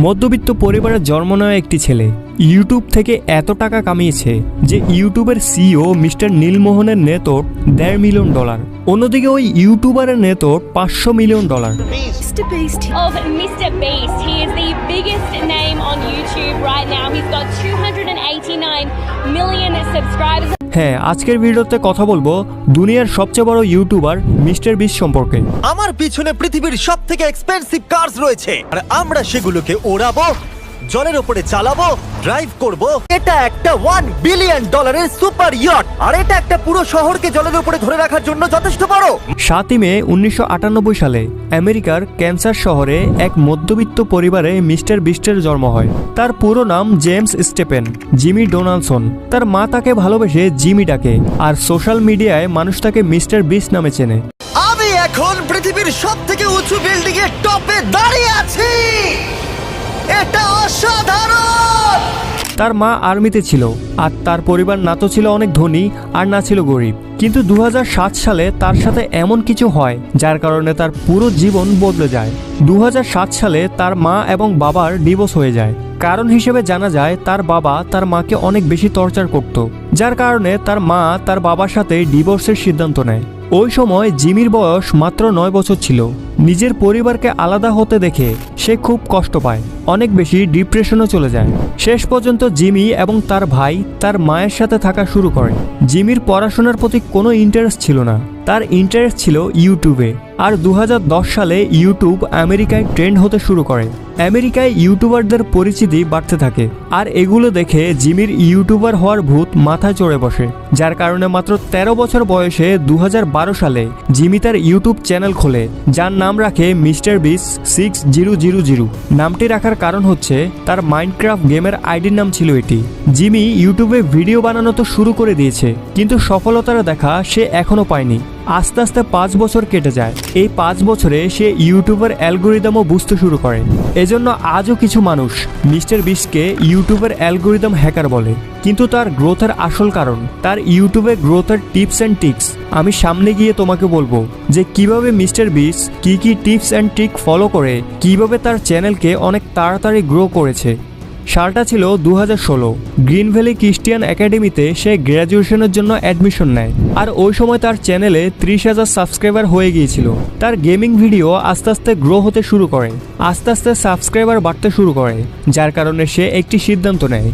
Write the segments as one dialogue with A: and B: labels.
A: মধ্যবিত্ত পরিবারে জন্ম নেওয়া একটি ছেলে ইউটিউব থেকে এত টাকা কামিয়েছে যে ইউটিউবের সিইও মিস্টার নীলমোহনের নেতর $1.5 মিলিয়ন। অন্যদিকে ওই ইউটিউবারের নেতর $500 million.
B: Mr. Beast.
C: Of Mr. Beast. He is the biggest name on YouTube right now. He's got 289 million subscribers.
A: হ্যাঁ, আজকের ভিডিওতে কথা বলবো দুনিয়ার সবচেয়ে বড় ইউটিউবার মিস্টার বিস্ট সম্পর্কে।
D: আমার পিছনে পৃথিবীর সবথেকে এক্সপেন্সিভ কার্স রয়েছে আর আমরা সেগুলোকে ওড়াবো, জলের উপরে চালাবো, ড্রাইভ করব। এটা একটা $1 বিলিয়ন সুপার ইয়ট আর এটা একটা পুরো শহরকে জলের উপরে ধরে রাখার জন্য যথেষ্ট বড়।
A: 7 মে 1998 সালে আমেরিকার ক্যান্সাস শহরে এক মধ্যবিত্ত পরিবারে মিস্টার বিস্টের জন্ম হয়। তার পুরো নাম জেমস স্টেপেন জিমি ডোনাল্ডসন। তার মা তাকে ভালোবেসে জিমি ডাকে, আর সোশ্যাল মিডিয়ায় মানুষ তাকে মিস্টার বিস্ট নামে চেনে।
D: আমি এখন পৃথিবীর সবথেকে উঁচু বিল্ডিং এর টপে দাঁড়িয়ে আছি। এটা অসাধারণ।
A: তার মা আর্মিতে ছিল, আর তার পরিবার না তো ছিল অনেক ধনী আর না ছিল গরিব। কিন্তু 2007 সালে তার সাথে এমন কিছু হয় যার কারণে তার পুরো জীবন বদলে যায়। 2007 সালে তার মা এবং বাবার ডিভোর্স হয়ে যায়। কারণ হিসেবে জানা যায় তার বাবা তার মাকে অনেক বেশি টর্চার করত, যার কারণে তার মা তার বাবার সাথে ডিভোর্সের সিদ্ধান্ত নেয়। ওই সময় জিমির বয়স মাত্র 9 বছর ছিল। নিজের পরিবারকে আলাদা হতে দেখে সে খুব কষ্ট পায়, অনেক বেশি ডিপ্রেশনও চলে যায়। শেষ পর্যন্ত জিমি এবং তার ভাই তার মায়ের সাথে থাকা শুরু করে। জিমির পড়াশোনার প্রতি কোনো ইন্টারেস্ট ছিল না, তার ইন্টারেস্ট ছিল ইউটিউবে। আর 2010 সালে ইউটিউব আমেরিকায় ট্রেন্ড হতে শুরু করে। আমেরিকায় ইউটিউবারদের পরিচিতি বাড়তে থাকে, আর এগুলো দেখে জিমির ইউটিউবার হওয়ার ভূত মাথায় চড়ে বসে, যার কারণে মাত্র 13 বছর বয়সে 2012 সালে জিমি তার ইউটিউব চ্যানেল খোলে, যার নাম রাখে মিস্টার বিস্ট 6000। নামটি রাখার কারণ হচ্ছে তার মাইনক্রাফট গেমের আইডির নাম ছিল এটি। জিমি ইউটিউবে ভিডিও বানানো তো শুরু করে দিয়েছে, কিন্তু সফলতার দেখা সে এখনো পায়নি। আস্তে আস্তে 5 বছর কেটে যায়। এই 5 বছরে সে ইউটিউবের অ্যালগোরিদমও বুঝতে শুরু করে। এজন্য আজও কিছু মানুষ মিস্টার বিস্টকে ইউটিউবের অ্যালগোরিদম হ্যাকার বলে। কিন্তু তার গ্রোথের আসল কারণ তার ইউটিউবে গ্রোথের টিপস অ্যান্ড ট্রিক্স। আমি সামনে গিয়ে তোমাকে বলবো যে কিভাবে মিস্টার বিস্ট কি টিপস অ্যান্ড ট্রিক ফলো করে কিভাবে তার চ্যানেলকে অনেক তাড়াতাড়ি গ্রো করেছে। সালটা ছিল 2016। গ্রিন ভ্যালি ক্রিশ্চিয়ান একাডেমিতে সে গ্র্যাজুয়েশনের জন্য অ্যাডমিশন নেয়, আর ওই সময় তার চ্যানেলে 30,000 সাবস্ক্রাইবার হয়ে গিয়েছিল। তার গেমিং ভিডিও আস্তে আস্তে গ্রো হতে শুরু করে, আস্তে আস্তে সাবস্ক্রাইবার বাড়তে শুরু করে, যার কারণে সে একটি সিদ্ধান্ত নেয়।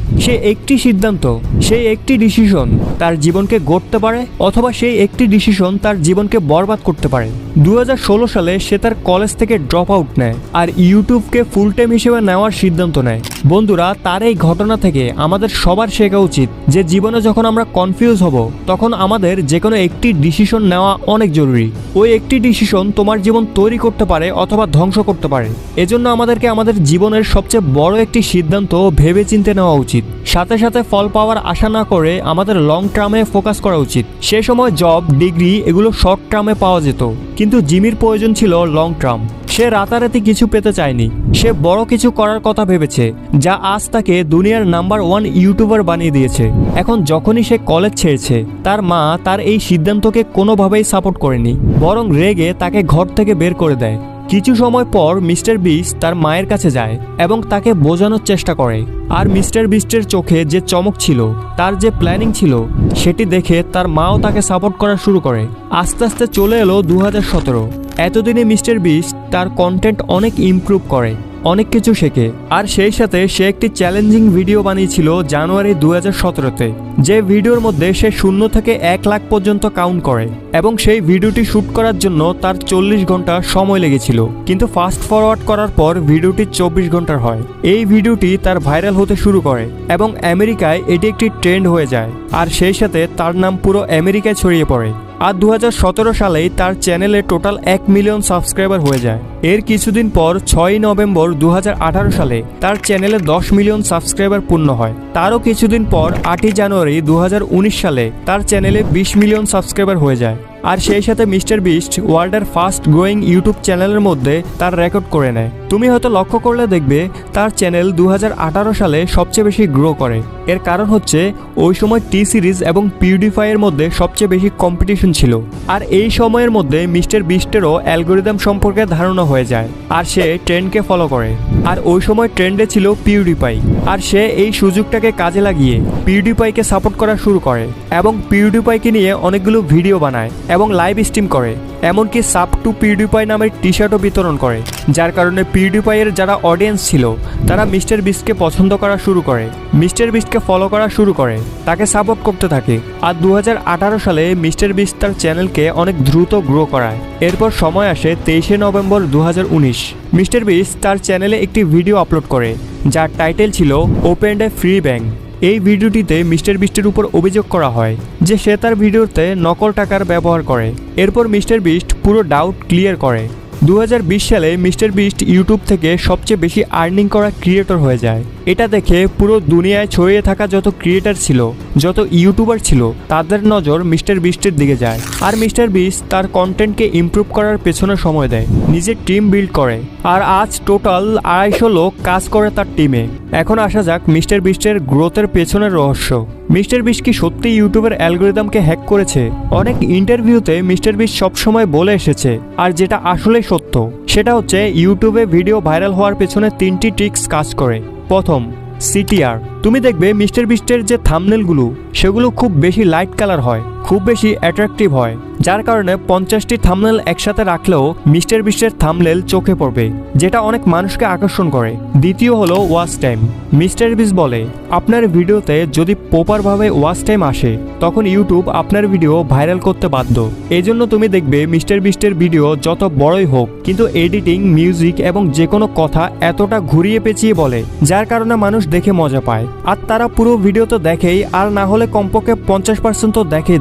A: সেই একটি ডিসিশন তার জীবনকে গড়তে পারে, অথবা সেই একটি ডিসিশন তার জীবনকে বরবাদ করতে পারে। 2016 সালে সে তার কলেজ থেকে ড্রপ আউট নেয় আর ইউটিউবকে ফুল টাইম হিসেবে নেওয়ার সিদ্ধান্ত নেয়। বন্ধুরা, তার এই ঘটনা থেকে আমাদের সবার শেখা উচিত যে জীবনে যখন আমরা কনফিউজ হব তখন আমাদের যে কোনো একটি ডিসিশন নেওয়া অনেক জরুরি। ওই একটি ডিসিশন তোমার জীবন তৈরি করতে পারে অথবা ধ্বংস করতে পারে। এজন্য আমাদেরকে আমাদের জীবনের সবচেয়ে বড় একটি সিদ্ধান্ত ভেবে চিন্তে নেওয়া উচিত। সাথে সাথে ফল পাওয়ার আশা না করে আমাদের লং টার্মে ফোকাস করা উচিত। সে সময় জব, ডিগ্রি এগুলো শর্ট টার্মে পাওয়া যেত, কিন্তু জিমির প্রয়োজন ছিল লং টার্ম। সে রাতারাতি কিছু পেতে চায়নি, সে বড় কিছু করার কথা ভেবেছে, যা আজ তাকে দুনিয়ার নাম্বার 1 ইউটিউবার বানিয়ে দিয়েছে। এখন যখনই সে কলেজ ছেড়েছে, তার মা তার এই সিদ্ধান্তকে কোনোভাবেই সাপোর্ট করেনি, বরং রেগে তাকে ঘর থেকে বের করে দেয়। কিছু সময় পর মিস্টার বিস্ট তার মায়ের কাছে যায় এবং তাকে বোঝানোর চেষ্টা করে। আর মিস্টার বিস্টের চোখে যে চমক ছিল, তার যে প্ল্যানিং ছিল, সেটি দেখে তার মাও তাকে সাপোর্ট করা শুরু করে। আস্তে আস্তে চলে এলো 2017। এতদিনে মিস্টার বিস্ট তার কন্টেন্ট অনেক ইমপ্রুভ করে, অনেক কিছু শেখে। আর সেই সাথে সে একটি চ্যালেঞ্জিং ভিডিও বানিয়েছিল জানুয়ারি 2017-তে, যে ভিডিওর মধ্যে সে 0 থেকে 1 লাখ পর্যন্ত কাউন্ট করে, এবং সেই ভিডিওটি শ্যুট করার জন্য তার 40 ঘন্টা সময় লেগেছিল। কিন্তু ফাস্ট ফরওয়ার্ড করার পর ভিডিওটি 24 ঘন্টার হয়। এই ভিডিওটি তার ভাইরাল হতে শুরু করে এবং আমেরিকায় এটি একটি ট্রেন্ড হয়ে যায়, আর সেই সাথে তার নাম পুরো আমেরিকায় ছড়িয়ে পড়ে। আর 2017 সালেই তার চ্যানেলে টোটাল 1 মিলিয়ন সাবস্ক্রাইবার হয়ে যায়। এর কিছুদিন পর 6 নভেম্বর 2018 সালে তার চ্যানেলে 10 মিলিয়ন সাবস্ক্রাইবার পূর্ণ হয়। তারও কিছুদিন পর 8 জানুয়ারি 2019 সালে তার চ্যানেলে 20 মিলিয়ন সাবস্ক্রাইবার হয়ে যায়। আর সেই সাথে মিস্টার বিস্ট ওয়ার্ল্ডের ফাস্ট গ্রোয়িং ইউটিউব চ্যানেলের মধ্যে তার রেকর্ড করে নেয়। তুমি হয়তো লক্ষ্য করলে দেখবে তার চ্যানেল 2018 সালে সবচেয়ে বেশি গ্রো করে। এর কারণ হচ্ছে ওই সময় টি সিরিজ এবং পিউডিফাইয়ের মধ্যে সবচেয়ে বেশি কম্পিটিশন ছিল। আর এই সময়ের মধ্যে মিস্টার বিস্টেরও অ্যালগোরিদম সম্পর্কে ধারণা হয়ে যায় আর সে ট্রেন্ডকে ফলো করে। আর ওই সময় ট্রেন্ডে ছিল পিউডিফাই, আর সে এই সুযোগটাকে কাজে লাগিয়ে পিউডিফাইকে সাপোর্ট করা শুরু করে এবং পিউডিফাইকে নিয়ে অনেকগুলো ভিডিও বানায় এবং লাইভ স্ট্রিম করে। এমনকি সাব টু পিউডিফাই নামের টি শার্টও বিতরণ করে, যার কারণে পিউডিফাইয়ের যারা অডিয়েন্স ছিল তারা মিস্টার বিস্টকে পছন্দ করা শুরু করে, মিস্টার বিস্টকে ফলো করা শুরু করে, তাকে সাপোর্ট করতে থাকে। আর 2018 সালে মিস্টার বিস্ট তার চ্যানেলকে অনেক দ্রুত গ্রো করায়। এরপর সময় আসে 23শে নভেম্বর 2019। মিস্টার বিস্ট তার চ্যানেলে একটি ভিডিও আপলোড করে যার টাইটেল ছিল ওপেন এ ফ্রি ব্যাংক। এই ভিডিওটিতে মিস্টার বিস্টের উপর অভিযোগ করা হয় যে সে তার ভিডিওতে নকল টাকার ব্যবহার করে। এরপর মিস্টার বিস্ট পুরো ডাউট ক্লিয়ার করে। 2020 সালে মিস্টার বিস্ট ইউটিউব থেকে সবচেয়ে বেশি আর্নিং করা ক্রিয়েটর হয়ে যায়। এটা দেখে পুরো দুনিয়ায় ছড়িয়ে থাকা যত ক্রিয়েটর ছিল, যত ইউটিউবার ছিল, তাদের নজর মিস্টার বিস্টের দিকে যায়। আর মিস্টার বিস্ট তার কন্টেন্টকে ইমপ্রুভ করার পেছনে সময় দেয়, নিজের টিম বিল্ড করে। আর আজ টোটাল 250 লোক কাজ করে তার টিমে। এখন আসা যাক মিস্টার বিস্টের গ্রোথের পেছনের রহস্য। মিস্টার বিস্ট কি সত্যি ইউটিউবের অ্যালগোরিদমকে হ্যাক করেছে? অনেক ইন্টারভিউতে মিস্টার বিস্ট সবসময় বলে এসেছে, আর যেটা আসলে সত্য সেটা হচ্ছে ইউটিউবে ভিডিও ভাইরাল হওয়ার পেছনে 3টি ট্রিক্স কাজ করে। প্রথম, সিটিআর। তুমি দেখবে মিস্টার বিস্টের যে থাম্বনেলগুলো সেগুলো খুব বেশি লাইট কালার হয়, খুব বেশি অ্যাট্রাকটিভ হয়, যার কারণে 50টি থাম্বনেল একসাথে রাখলেও মিস্টার বিস্টের থাম্বনেল চোখে পড়বে, যেটা অনেক মানুষকে আকর্ষণ করে। দ্বিতীয় হলো ওয়াচ টাইম। মিস্টার বিস্ট বলে আপনার ভিডিওতে যদি প্রপারভাবে ওয়াচ টাইম আসে তখন ইউটিউব আপনার ভিডিও ভাইরাল করতে বাধ্য। এজন্য তুমি দেখবে মিস্টার বিস্টের ভিডিও যত বড়ই হোক কিন্তু এডিটিং, মিউজিক এবং যে কোনো কথা এতটা ঘুরিয়ে পেঁচিয়ে বলে যার কারণে মানুষ দেখে মজা পায়। আর তারা পুরো ভিডিও তো দেখেই, আর না হলে কমপক্ষে 50% তো দেখে,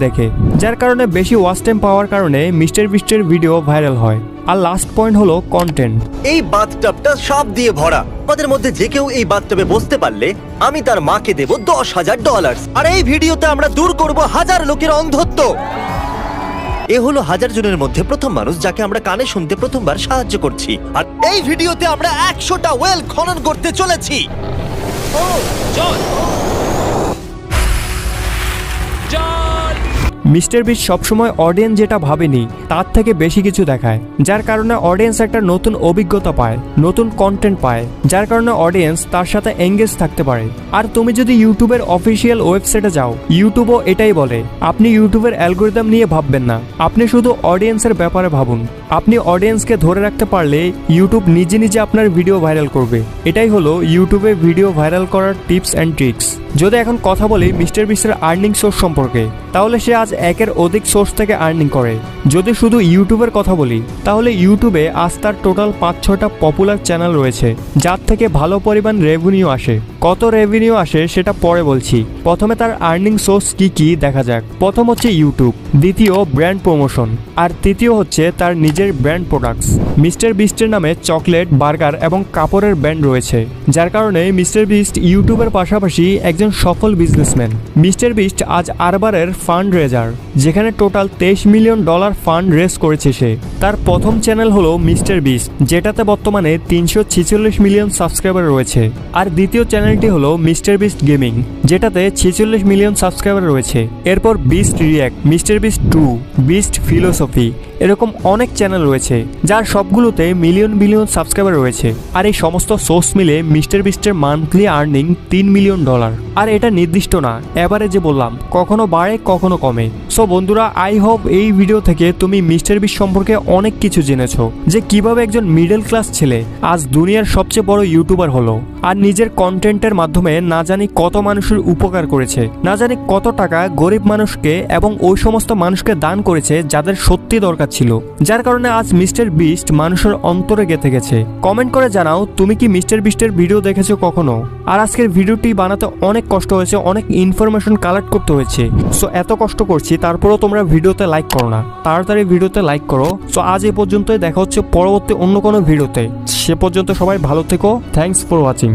A: যার কারণে বেশি ওয়াচ টাইম পাওয়ার কারণে মিস্টার বিস্টের ভিডিও ভাইরাল হয়। আর লাস্ট পয়েন্ট হলো কন্টেন্ট।
D: এই বাথটাবটা সব দিয়ে ভরা। আমাদের মধ্যে যে কেউ এই বাথটাবে বসতে পারলে আমি তার মাকে দেব $10,000। আর এই ভিডিওতে আমরা দূর করব 1000 লোকের অন্ধত্ব। এ হলো 1000 জনের মধ্যে প্রথম মানুষ যাকে আমরা কানে শুনতে প্রথমবার সাহায্য করছি। আর এই ভিডিওতে আমরা 100টা ওয়েল খনন করতে চলেছি।
A: মিস্টার বিস্ট সবসময় অডিয়েন্স যেটা ভাবেনি তার থেকে বেশি কিছু দেখায়, যার কারণে অডিয়েন্স একটা নতুন অভিজ্ঞতা পায়, নতুন কন্টেন্ট পায়, যার কারণে অডিয়েন্স তার সাথে এঙ্গেজ থাকতে পারে। আর তুমি যদি ইউটিউবের অফিসিয়াল ওয়েবসাইটে যাও, ইউটিউবও এটাই বলে আপনি ইউটিউবের অ্যালগোরিদম নিয়ে ভাববেন না, আপনি শুধু অডিয়েন্সের ব্যাপারে ভাবুন। আপনি অডিয়েন্সকে ধরে রাখতে পারলে ইউটিউব নিজে নিজে আপনার ভিডিও ভাইরাল করবে। এটাই হলো ইউটিউবে ভিডিও ভাইরাল করার টিপস অ্যান্ড ট্রিক্স। যদি এখন কথা বলি মিস্টার বিস্টের আর্নিং সোর্স সম্পর্কে, তাহলে সে আজ 1-এর অধিক সোর্স থেকে আর্নিং করে। যদি শুধু ইউটিউবের কথা বলি তাহলে ইউটিউবে আজ তার টোটাল 5-6টা পপুলার চ্যানেল রয়েছে যার থেকে ভালো পরিমাণ রেভিনিউ আসে। কত রেভিনিউ আসে সেটা পরে বলছি, প্রথমে তার আর্নিং সোর্স কি দেখা যাক। প্রথম হচ্ছে ইউটিউব, দ্বিতীয় ব্র্যান্ড প্রমোশন, আর তৃতীয় হচ্ছে তার নিজের ব্র্যান্ড প্রোডাক্টস। মিস্টার বিস্টের নামে চকলেট, বার্গার এবং কাপড়ের ব্র্যান্ড রয়েছে, যার কারণে মিস্টার বিস্ট ইউটিউবের পাশাপাশি একজন সফল বিজনেসম্যান। মিস্টার বিস্ট আজ আরবারের ফান্ড রেজার, যেখানে টোটাল $23 মিলিয়ন ফান্ড রেজ করেছে সে। তার প্রথম চ্যানেল হলো মিস্টার বিস্ট, যেটাতে বর্তমানে 346 মিলিয়ন সাবস্ক্রাইবার রয়েছে। আর দ্বিতীয় চ্যানেলটি হলো মিস্টার বিস্ট গেমিং, যেটাতে 46 মিলিয়ন সাবস্ক্রাইবার রয়েছে। এরপর beast react, mister beast 2, beast philosophy, এরকম অনেক চ্যানেল রয়েছে যার সবগুলোতে মিলিয়ন সাবস্ক্রাইবার রয়েছে। আর এই সমস্ত সোর্স মিলে মিস্টার বিস্টের মান্থলি আর্নিং $3 মিলিয়ন। আর এটা নির্দিষ্ট না, এভারেজে বললাম, কখনো বাড়ে কখনো কমে। সো বন্ধুরা, আই হোপ এই ভিডিও থেকে তুমি মিস্টার বিস্ট সম্পর্কে অনেক কিছু জেনেছো, যে কিভাবে একজন মিডল ক্লাস ছেলে আজ দুনিয়ার সবচেয়ে বড় ইউটিউবার হলো, আর নিজের কন্টেন্টের মাধ্যমে না জানি কত মানুষের উপকার করেছে, না জানি কত টাকা গরিব মানুষকে এবং ওই সমস্ত মানুষকে দান করেছে যাদের সত্যি দরকার ছিল, যার কারণে আজ মিস্টার বিস্ট মানুষের অন্তরে গেঁথে গেছে। কমেন্ট করে জানাও তুমি কি মিস্টার বিস্টের ভিডিও দেখেছো কখনো। আর আজকের ভিডিওটি বানাতে অনেক কষ্ট হয়েছে, অনেক ইনফরমেশন কালেক্ট করতে হয়েছে। সো এত কষ্ট করছি, তারপরেও তোমরা ভিডিওতে লাইক করো না, তাড়াতাড়ি ভিডিওতে লাইক করো। সো আজ এই পর্যন্তই, দেখা হচ্ছে পরবর্তী অন্য কোনো ভিডিওতে। সে পর্যন্ত সবাই ভালো থেকো। Thanks for watching.